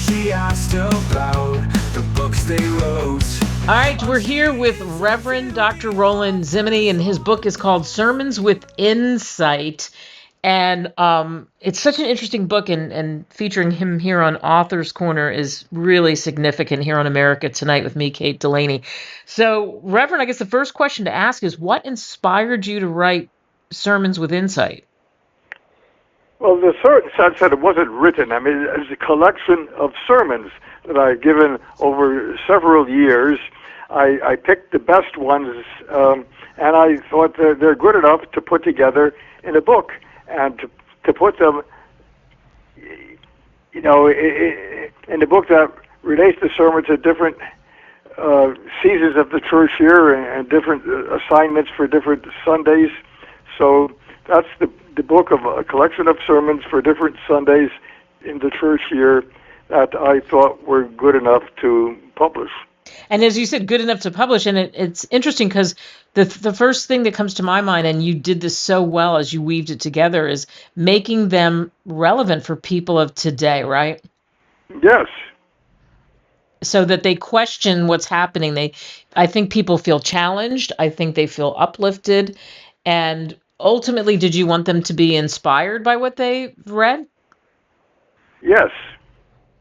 she asked about the books they wrote. All right, we're here with Reverend Dr. Roland Zimany, and his book is called Sermons with Insight. And it's such an interesting book, and featuring him here on Author's Corner is really significant here on America Tonight with me, Kate Delaney. So, Reverend, I guess the first question to ask is, what inspired you to write Sermons with Insight? Well, the certain sense that it wasn't written. I mean, it's a collection of sermons that I've given over several years. I picked the best ones, and I thought that they're good enough to put together in a book, and to put them, in a book that relates the sermons at different seasons of the church year and different assignments for different Sundays. So that's the book of a collection of sermons for different Sundays in the church year that I thought were good enough to publish. And as you said, good enough to publish. And it's interesting because the first thing that comes to my mind, and you did this so well as you weaved it together, is making them relevant for people of today, right? Yes. So that they question what's happening. I think people feel challenged. I think they feel uplifted. And ultimately, did you want them to be inspired by what they read? Yes.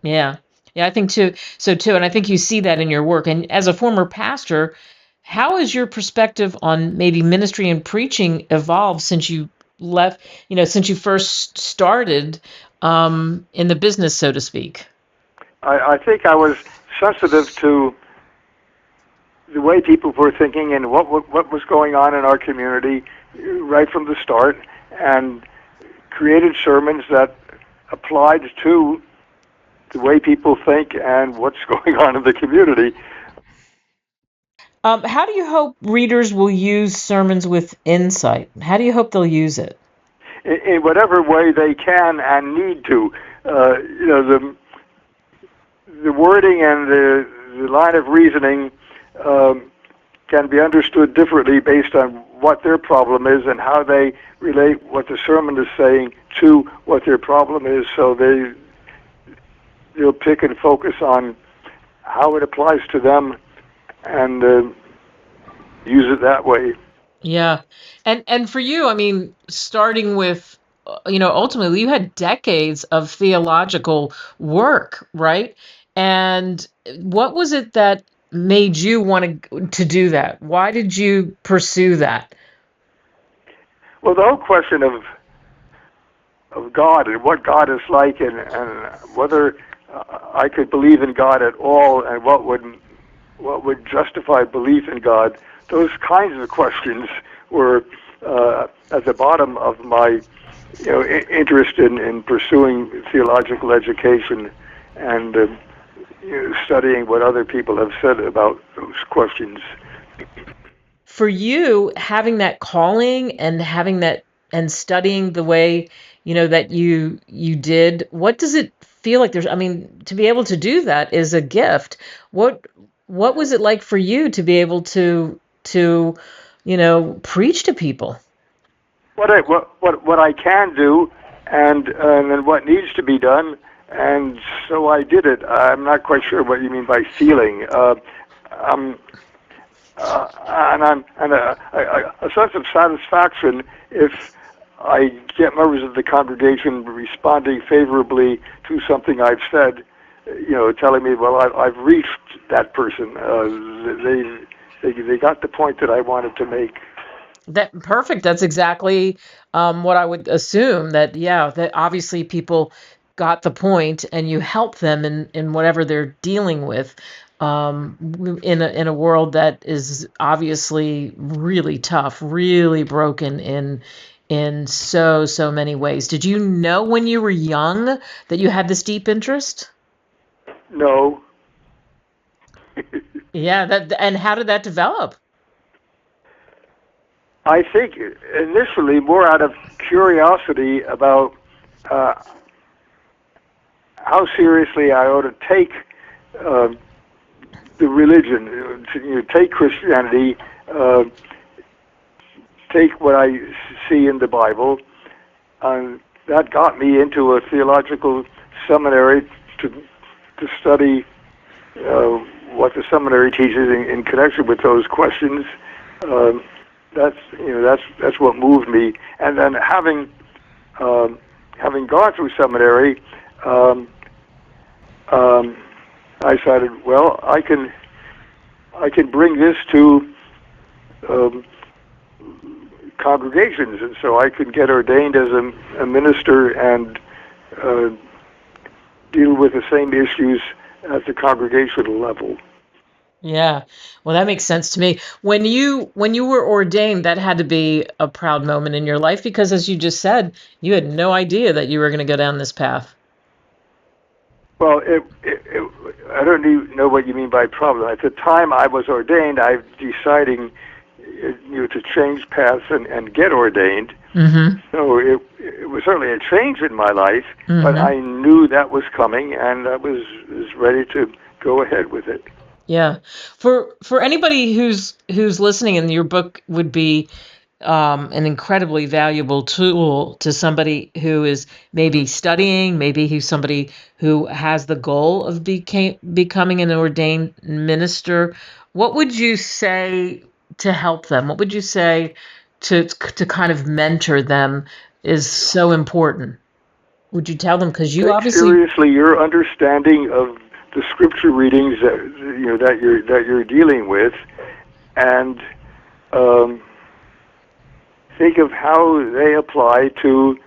Yeah. Yeah, I think too. So too, and I think you see that in your work. And as a former pastor, how has your perspective on maybe ministry and preaching evolved since you left, since you first started in the business, so to speak? I think I was sensitive to the way people were thinking and what was going on in our community right from the start, and created sermons that applied to the way people think and what's going on in the community. How do you hope readers will use Sermons with Insight? How do you hope they'll use it? In whatever way they can and need to. The wording and the line of reasoning can be understood differently based on what their problem is and how they relate what the sermon is saying to what their problem is. So they'll pick and focus on how it applies to them and use it that way. Yeah. And for you, I mean, starting with, ultimately you had decades of theological work, right? And what was it that made you want to do that? Why did you pursue that? Well, the whole question of God and what God is like, and whether I could believe in God at all, and what would justify belief in God. Those kinds of questions were at the bottom of my interest in pursuing theological education and studying what other people have said about those questions. For you, having that calling and having that and studying the way that you did, what does it feel like? To be able to do that is a gift. What was it like for you to be able to preach to people? What I can do, and then what needs to be done, and so I did it. I'm not quite sure what you mean by feeling. And a sense of satisfaction if I get members of the congregation responding favorably to something I've said, telling me, well, I've reached that person. They got the point that I wanted to make. That perfect. That's exactly what I would assume. That obviously people got the point, and you help them in whatever they're dealing with. In a world that is obviously really tough, really broken in so many ways. Did you know when you were young that you had this deep interest? No. Yeah, and how did that develop? I think initially more out of curiosity about how seriously I ought to take the religion, take Christianity, take what I see in the Bible. That got me into a theological seminary to to study what the seminary teaches in connection with those questions. That's what moved me. And then having gone through seminary, I decided, well, I can bring this to congregations, and so I could get ordained as a minister and deal with the same issues at the congregational level. Yeah. Well, that makes sense to me. When you were ordained, that had to be a proud moment in your life, because as you just said, you had no idea that you were going to go down this path. Well, I don't even know what you mean by problem. At the time I was ordained, I was deciding to change paths and get ordained. Mm-hmm. So it was certainly a change in my life, Mm-hmm. but I knew that was coming, and I was ready to go ahead with it. Yeah. For anybody who's listening, and your book would be an incredibly valuable tool to somebody who is maybe studying, maybe who's somebody who has the goal of becoming an ordained minister. What would you say to help them? What would you say to kind of mentor them is so important? Would you tell them, because you Take obviously seriously your understanding of the scripture readings that you're dealing with, and think of how they apply to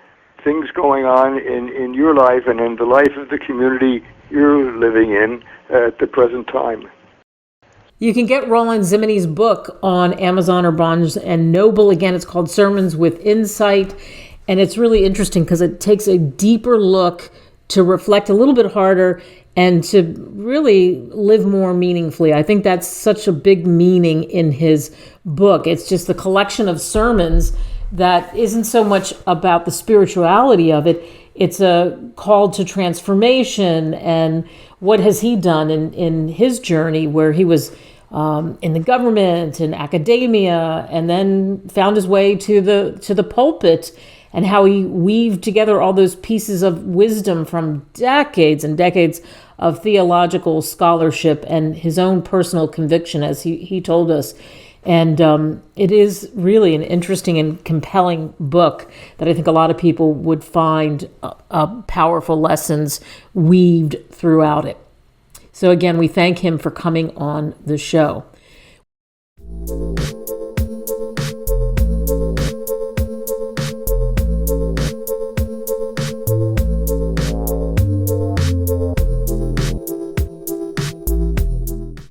things going on in your life and in the life of the community you're living in at the present time. You can get Roland Zimany's book on Amazon or Barnes and Noble. Again, it's called Sermons with Insight, and it's really interesting because it takes a deeper look to reflect a little bit harder and to really live more meaningfully. I think that's such a big meaning in his book. It's just a collection of sermons that isn't so much about the spirituality of it. It's a call to transformation, and what has he done in his journey, where he was in the government and academia, and then found his way to the pulpit, and how he weaved together all those pieces of wisdom from decades and decades of theological scholarship and his own personal conviction, as he told us. And it is really an interesting and compelling book that I think a lot of people would find powerful lessons weaved throughout it. So again, we thank him for coming on the show.